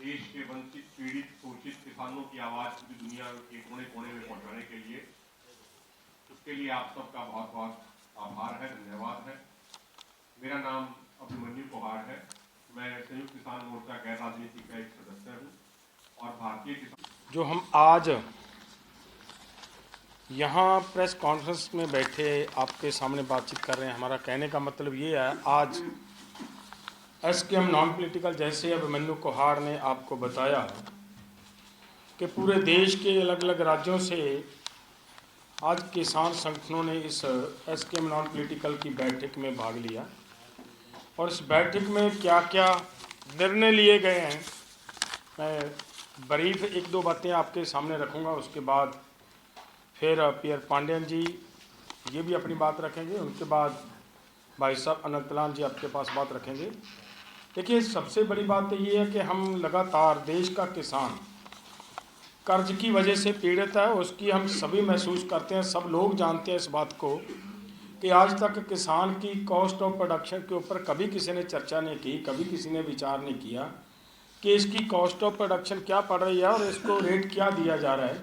देश के वंचित, पीड़ित, शोषित किसानों की आवाज पूरी दुनिया के कोने कोने में पहुंचाने के लिए, उसके लिए आप सबका बहुत बहुत आभार है, धन्यवाद है। मेरा नाम अभिमन्यु कोहाड़ है। मैं संयुक्त किसान मोर्चा गैर राजनीतिक का एक सदस्य हूँ और भारतीय किसान जो हम आज यहाँ प्रेस कॉन्फ्रेंस में बैठे आपके सामने बातचीत कर रहे हैं, हमारा कहने का मतलब ये है, आज एसकेएम नॉन पॉलिटिकल, जैसे अभिमन्यु कोहाड़ ने आपको बताया कि पूरे देश के अलग अलग राज्यों से आज किसान संगठनों ने इस एसकेएम नॉन पॉलिटिकल की बैठक में भाग लिया और इस बैठक में क्या क्या निर्णय लिए गए हैं, मैं ब्रीफ एक दो बातें आपके सामने रखूंगा। उसके बाद फिर पीयर पांडेयन जी ये भी अपनी बात रखेंगे, उनके बाद भाई साहब अनंतलाल जी आपके पास बात रखेंगे। देखिए, सबसे बड़ी बात तो ये है कि हम लगातार देश का किसान कर्ज की वजह से पीड़ित है, उसकी हम सभी महसूस करते हैं। सब लोग जानते हैं इस बात को कि आज तक किसान की कॉस्ट ऑफ प्रोडक्शन के ऊपर कभी किसी ने चर्चा नहीं की, कभी किसी ने विचार नहीं किया कि इसकी कॉस्ट ऑफ प्रोडक्शन क्या पड़ रही है और इसको रेट क्या दिया जा रहा है।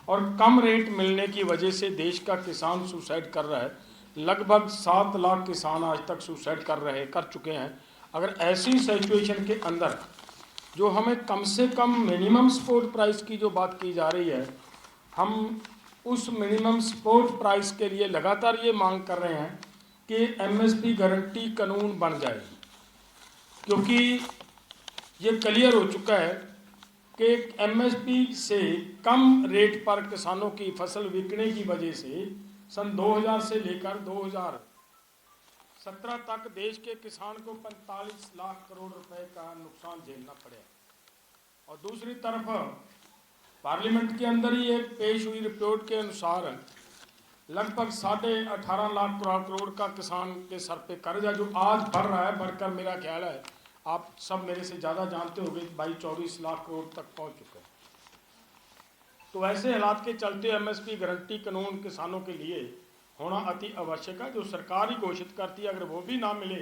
और कम रेट मिलने की वजह से देश का किसान सुसाइड कर रहा है। लगभग 7 लाख किसान आज तक सुसाइड कर चुके हैं। अगर ऐसी सिचुएशन के अंदर जो हमें कम से कम मिनिमम सपोर्ट प्राइस की जो बात की जा रही है, हम उस मिनिमम सपोर्ट प्राइस के लिए लगातार ये मांग कर रहे हैं कि एमएसपी गारंटी कानून बन जाए, क्योंकि ये क्लियर हो चुका है कि एमएसपी से कम रेट पर किसानों की फसल बिकने की वजह से सन 2000 से लेकर 2017 तक देश के किसान को 45 लाख करोड़ रुपए का नुकसान झेलना पड़ा। और दूसरी तरफ पार्लियामेंट के अंदर ही एक पेश हुई रिपोर्ट के अनुसार लगभग 18.5 लाख करोड़ का किसान के सर पे कर्ज है, जो आज बढ़ रहा है, बढ़कर मेरा ख्याल है आप सब मेरे से ज़्यादा जानते होंगे भाई 24 लाख करोड़ तक पहुंच चुके हैं। तो ऐसे हालात के चलते एमएसपी गारंटी कानून किसानों के लिए होना अति आवश्यक है। जो सरकार ही घोषित करती है, अगर वो भी ना मिले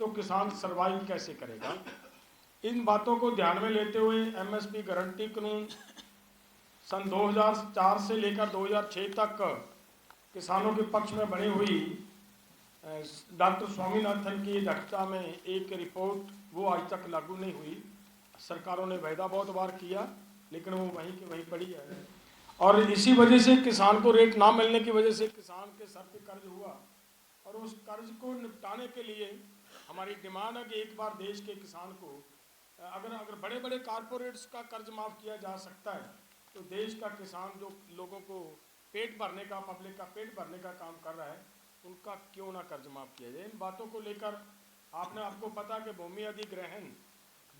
तो किसान सर्वाइव कैसे करेगा। इन बातों को ध्यान में लेते हुए एमएसपी गारंटी कानून सन 2004 से लेकर 2006 तक किसानों के पक्ष में बनी हुई डॉक्टर स्वामीनाथन की अध्यक्षता में एक रिपोर्ट, वो आज तक लागू नहीं हुई। सरकारों ने वायदा बहुत बार किया लेकिन वो वहीं की वहीं पड़ी है। और इसी वजह से किसान को रेट ना मिलने की वजह से किसान के सर पे कर्ज हुआ और उस कर्ज को निपटाने के लिए हमारी डिमांड है कि एक बार देश के किसान को अगर बड़े बड़े कारपोरेट्स का कर्ज माफ़ किया जा सकता है तो देश का किसान जो लोगों को पेट भरने का, पब्लिक का पेट भरने का काम कर रहा है, उनका क्यों ना कर्ज माफ़ किया जाए। इन बातों को लेकर आपको पता कि भूमि अधिग्रहण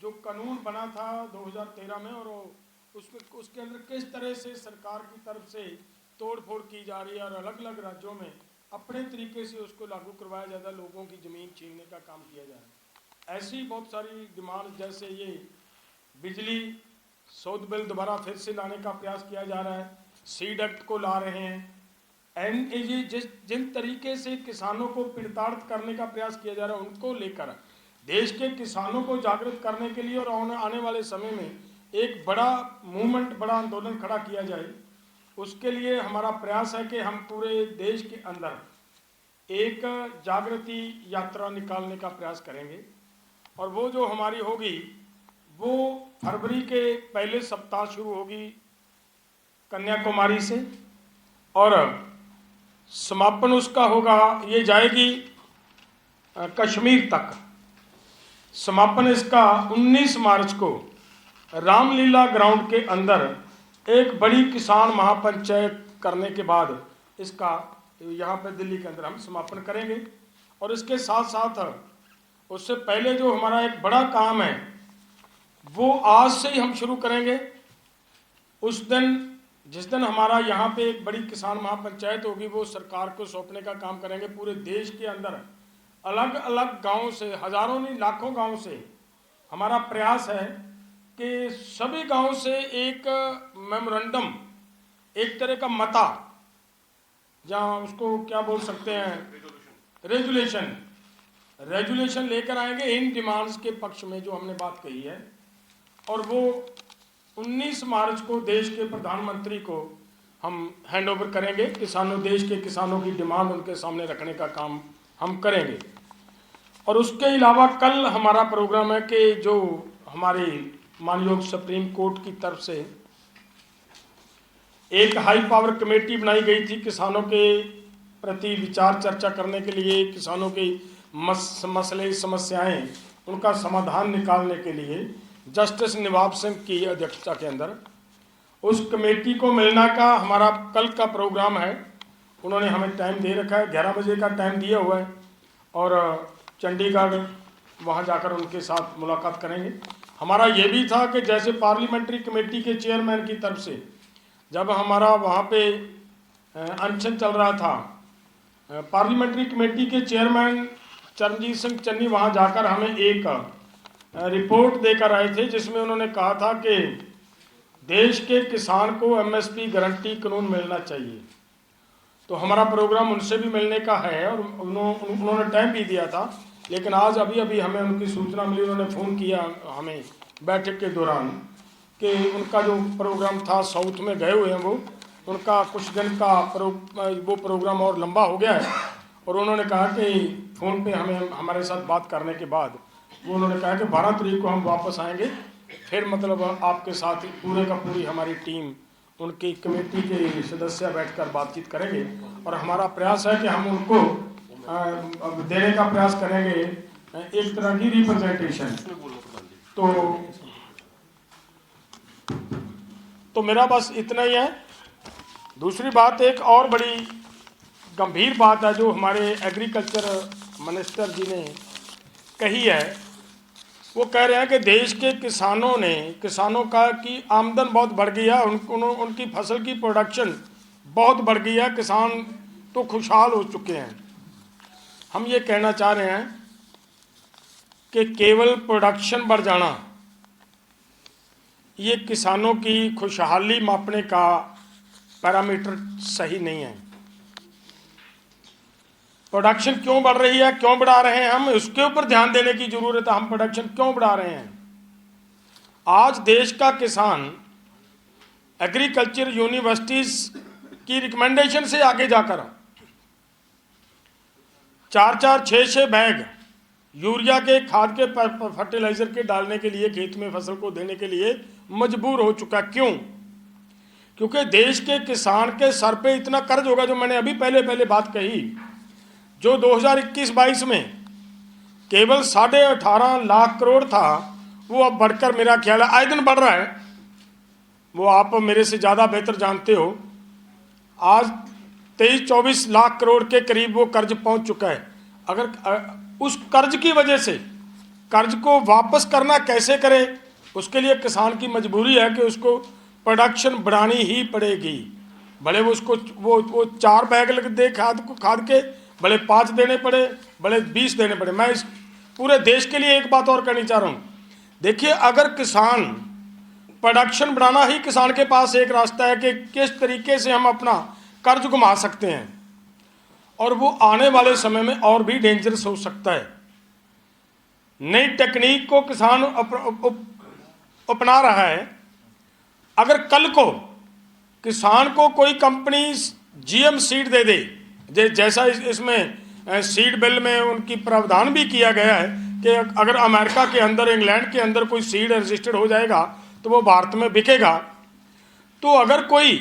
जो कानून बना था 2013 में, और उसके अंदर किस तरह से सरकार की तरफ से तोड़ फोड़ की जा रही है और अलग अलग राज्यों में अपने तरीके से उसको लागू करवाया जाता है, लोगों की ज़मीन छीनने का काम किया जा रहा है। ऐसी बहुत सारी डिमांड, जैसे ये बिजली शोध बिल दोबारा फिर से लाने का प्रयास किया जा रहा है, सीड एक्ट को ला रहे हैं, एंड ये जिन तरीके से किसानों को पिड़ताड़ित करने का प्रयास किया जा रहा है, उनको लेकर देश के किसानों को जागृत करने के लिए और आने वाले समय में एक बड़ा मूवमेंट, बड़ा आंदोलन खड़ा किया जाए। उसके लिए हमारा प्रयास है कि हम पूरे देश के अंदर एक जागृति यात्रा निकालने का प्रयास करेंगे और वो जो हमारी होगी वो फरवरी के पहले सप्ताह शुरू होगी कन्याकुमारी से और समापन उसका होगा, ये जाएगी कश्मीर तक। समापन इसका 19 मार्च को रामलीला ग्राउंड के अंदर एक बड़ी किसान महापंचायत करने के बाद इसका यहाँ पे दिल्ली के अंदर हम समापन करेंगे। और इसके साथ साथ उससे पहले जो हमारा एक बड़ा काम है वो आज से ही हम शुरू करेंगे। उस दिन, जिस दिन हमारा यहाँ पे एक बड़ी किसान महापंचायत होगी, वो सरकार को सौंपने का काम करेंगे। पूरे देश के अंदर अलग अलग गाँव से, हजारों नहीं लाखों गाँव से हमारा प्रयास है कि सभी गाँव से एक मेमोरेंडम, एक तरह का मता, जहाँ उसको क्या बोल सकते हैं, रेजुलेशन लेकर आएंगे इन डिमांड्स के पक्ष में जो हमने बात कही है। और वो 19 मार्च को देश के प्रधानमंत्री को हम हैंड ओवर करेंगे। देश के किसानों की डिमांड उनके सामने रखने का काम हम करेंगे। और उसके अलावा कल हमारा प्रोग्राम है कि जो हमारी मानयोग सुप्रीम कोर्ट की तरफ से एक हाई पावर कमेटी बनाई गई थी किसानों के प्रति विचार चर्चा करने के लिए, किसानों की मसले समस्याएं उनका समाधान निकालने के लिए जस्टिस नवाब सिंह की अध्यक्षता के अंदर उस कमेटी को मिलना का हमारा कल का प्रोग्राम है। उन्होंने हमें टाइम दे रखा है, 11 बजे का टाइम दिया हुआ है और चंडीगढ़ वहां जाकर उनके साथ मुलाकात करेंगे। हमारा ये भी था कि जैसे पार्लियामेंट्री कमेटी के चेयरमैन की तरफ से जब हमारा वहाँ पे अनशन चल रहा था, पार्लियामेंट्री कमेटी के चेयरमैन चरणजीत सिंह चन्नी वहाँ जाकर हमें एक रिपोर्ट देकर आए थे जिसमें उन्होंने कहा था कि देश के किसान को एमएसपी गारंटी कानून मिलना चाहिए। तो हमारा प्रोग्राम उनसे भी मिलने का है और उन्होंने टाइम भी दिया था, लेकिन आज अभी हमें उनकी सूचना मिली, उन्होंने फ़ोन किया हमें बैठक के दौरान कि उनका जो प्रोग्राम था साउथ में गए हुए हैं, वो उनका कुछ दिन का वो प्रोग्राम और लंबा हो गया है। और उन्होंने कहा कि फ़ोन पे हमारे साथ बात करने के बाद वो उन्होंने कहा कि 12 तारीख को हम वापस आएंगे, फिर मतलब आपके साथ पूरे का पूरी हमारी टीम उनकी कमेटी के सदस्य बैठकर बातचीत करेंगे और हमारा प्रयास है कि हम उनको देने का प्रयास करेंगे एक तरह की रिप्रेजेंटेशन। तो मेरा बस इतना ही है। दूसरी बात, एक और बड़ी गंभीर बात है जो हमारे एग्रीकल्चर मिनिस्टर जी ने कही है। वो कह रहे हैं कि देश के किसानों की आमदन बहुत बढ़ गई है, उनकी फसल की प्रोडक्शन बहुत बढ़ गई है, किसान तो खुशहाल हो चुके हैं। हम ये कहना चाह रहे हैं कि केवल प्रोडक्शन बढ़ जाना ये किसानों की खुशहाली मापने का पैरामीटर सही नहीं है। प्रोडक्शन क्यों बढ़ रही है, क्यों बढ़ा रहे हैं, हम उसके ऊपर ध्यान देने की जरूरत है। हम प्रोडक्शन क्यों बढ़ा रहे हैं? आज देश का किसान एग्रीकल्चर यूनिवर्सिटीज की रिकमेंडेशन से आगे जाकर 4-4, 6-6 बैग यूरिया के खाद के फर्टिलाइजर के डालने के लिए खेत में फसल को देने के लिए मजबूर हो चुका। क्यों? क्योंकि देश के किसान के सर पे इतना कर्ज होगा, जो मैंने अभी पहले बात कही, जो 2021-22 में केवल 18.5 लाख करोड़ था, वो अब बढ़कर मेरा ख्याल है आए दिन बढ़ रहा है। वो आप मेरे से ज़्यादा बेहतर जानते हो, आज 23-24 लाख करोड़ के करीब वो कर्ज पहुंच चुका है। अगर उस कर्ज की वजह से कर्ज को वापस करना कैसे करे, उसके लिए किसान की मजबूरी है कि उसको प्रोडक्शन बढ़ानी ही पड़ेगी। भले वो उसको वो 4 बैग दे खाद के, भले 5 देने पड़े, भले 20 देने पड़े। मैं इस पूरे देश के लिए एक बात और कहनी चाह रहा हूँ। देखिए, अगर किसान प्रोडक्शन बढ़ाना ही किसान के पास एक रास्ता है कि किस तरीके से हम अपना कर्ज घुमा सकते हैं, और वो आने वाले समय में और भी डेंजरस हो सकता है। नई टेक्निक को किसान अपना रहा है। अगर कल को किसान को कोई कंपनी जीएम सीड दे दे, जैसा इसमें सीड बिल में उनकी प्रावधान भी किया गया है कि अगर अमेरिका के अंदर, इंग्लैंड के अंदर कोई सीड रजिस्टर्ड हो जाएगा तो वो भारत में बिकेगा। तो अगर कोई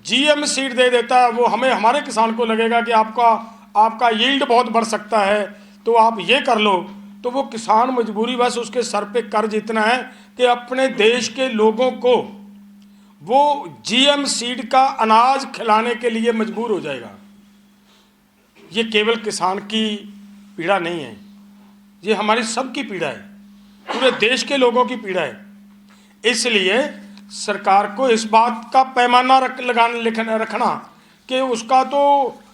जीएम सीड दे देता है, वो हमारे किसान को लगेगा कि आपका यील्ड बहुत बढ़ सकता है, तो आप ये कर लो। तो वो किसान मजबूरी बस उसके सर पे कर्ज इतना है कि अपने देश के लोगों को वो जीएम सीड का अनाज खिलाने के लिए मजबूर हो जाएगा। ये केवल किसान की पीड़ा नहीं है, ये हमारी सबकी पीड़ा है, पूरे देश के लोगों की पीड़ा है। इसलिए सरकार को इस बात का पैमाना रखना कि उसका तो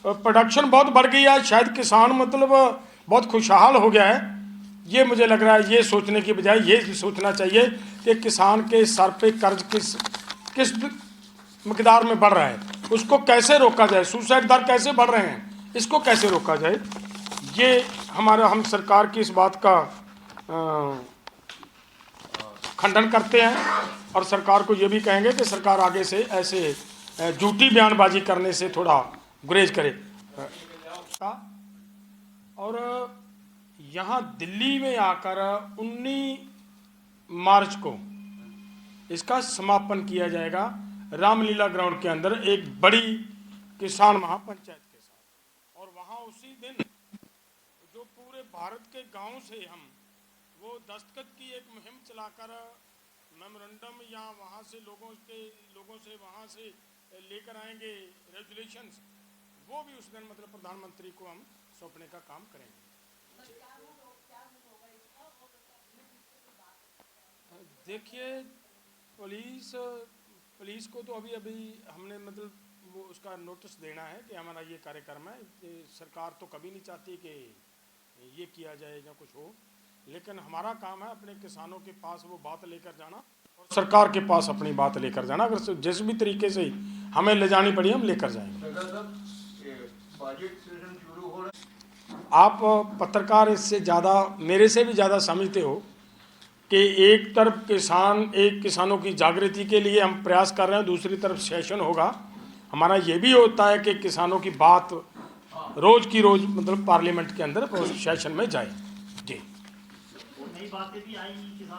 प्रोडक्शन बहुत बढ़ गई है, शायद किसान मतलब बहुत खुशहाल हो गया है। ये मुझे लग रहा है, ये सोचने की बजाय ये सोचना चाहिए कि किसान के सर पे कर्ज किस मकदार में बढ़ रहा है, उसको कैसे रोका जाए। सुसाइड दर कैसे बढ़ रहे हैं, इसको कैसे रोका जाए। ये हम सरकार की इस बात का खंडन करते हैं और सरकार को ये भी कहेंगे कि सरकार आगे से ऐसे झूठी बयानबाजी करने से थोड़ा गुरेज करे। और यहाँ दिल्ली में आकर 19 मार्च को इसका समापन किया जाएगा रामलीला ग्राउंड के अंदर एक बड़ी किसान महापंचायत के साथ। और वहाँ उसी दिन जो पूरे भारत के गांव से हम वो दस्तखत की एक मुहिम चलाकर मेमोरेंडम या वहाँ से लोगों से वहाँ से लेकर आएंगे रेजुलेशंस, वो भी उस दिन मतलब प्रधानमंत्री को हम सौंपने का काम करेंगे। देखिए, पुलिस को तो अभी हमने मतलब वो उसका नोटिस देना है कि हमारा ये कार्यक्रम है। सरकार तो कभी नहीं चाहती कि ये किया जाए या कुछ हो, लेकिन हमारा काम है अपने किसानों के पास वो बात लेकर जाना और सरकार के पास अपनी बात लेकर जाना। अगर जिस भी तरीके से हमें ले जानी पड़ी हम लेकर जाएंगे। आप पत्रकार इससे ज़्यादा मेरे से भी ज़्यादा समझते हो कि एक तरफ किसानों की जागृति के लिए हम प्रयास कर रहे हैं, दूसरी तरफ सेशन होगा। हमारा ये भी होता है कि किसानों की बात रोज़ की रोज़ मतलब पार्लियामेंट के अंदर सेशन में जाए। जी, नई बातें भी आई।